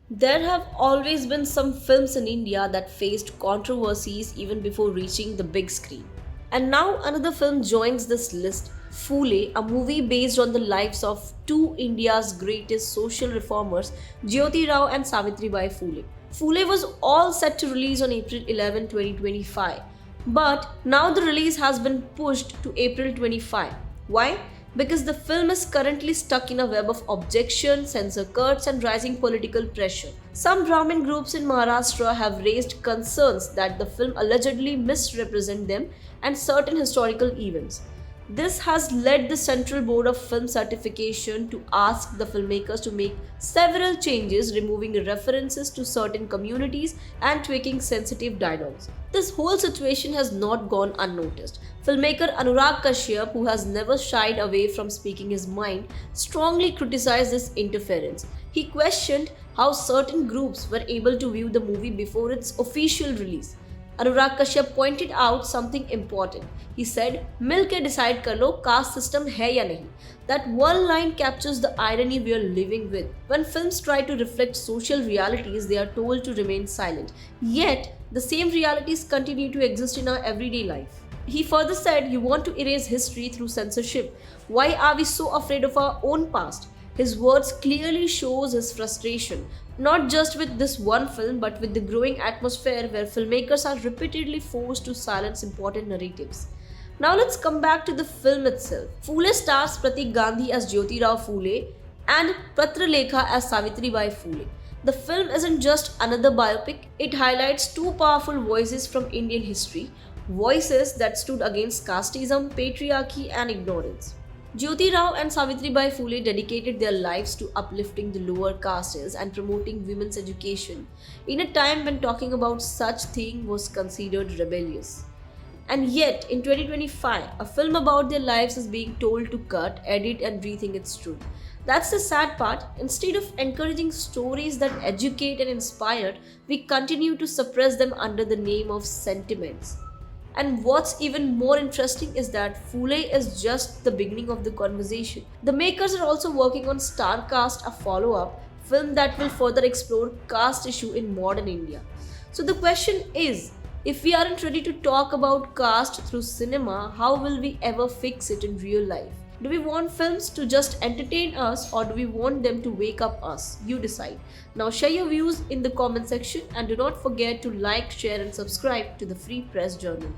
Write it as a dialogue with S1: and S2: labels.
S1: There have always been some films in India that faced controversies even before reaching the big screen. And now another film joins this list, Phule, a movie based on the lives of two India's greatest social reformers, Jyoti Rao and Savitribai Phule. Phule was all set to release on April 11, 2025, but now the release has been pushed to April 25. Why? Because the film is currently stuck in a web of objection, censor cuts, and rising political pressure. Some Brahmin groups in Maharashtra have raised concerns that the film allegedly misrepresents them and certain historical events. This has led the Central Board of Film Certification to ask the filmmakers to make several changes, removing references to certain communities and tweaking sensitive dialogues. This whole situation has not gone unnoticed. Filmmaker Anurag Kashyap, who has never shied away from speaking his mind, strongly criticized this interference. He questioned how certain groups were able to view the movie before its official release. Anurag Kashyap pointed out something important. He said, "मिल के decide कर लो caste system है या नहीं." That one line captures the irony we are living with. When films try to reflect social realities, they are told to remain silent. Yet, the same realities continue to exist in our everyday life. He further said, "You want to erase history through censorship. Why are we so afraid of our own past?" His words clearly shows his frustration, not just with this one film but with the growing atmosphere where filmmakers are repeatedly forced to silence important narratives. Now let's come back to the film itself. Phule stars Pratik Gandhi as Jyoti Rao Phule and Patralekha as Savitribai Phule. The film isn't just another biopic, it highlights two powerful voices from Indian history, voices that stood against casteism, patriarchy, and ignorance. Jyoti Rao and Savitribai Phule dedicated their lives to uplifting the lower castes and promoting women's education in a time when talking about such thing was considered rebellious. And yet, in 2025, a film about their lives is being told to cut, edit, and rethink its truth. That's the sad part. Instead of encouraging stories that educate and inspire, we continue to suppress them under the name of sentiments. And what's even more interesting is that Phule is just the beginning of the conversation. The makers are also working on Starcast, a follow up film that will further explore caste issue in modern India. So the question is, if we aren't ready to talk about caste through cinema, how will we ever fix it in real life? Do we want films to just entertain us or do we want them to wake up us? You decide. Now share your views in the comment section and do not forget to like, share and subscribe to the Free Press Journal.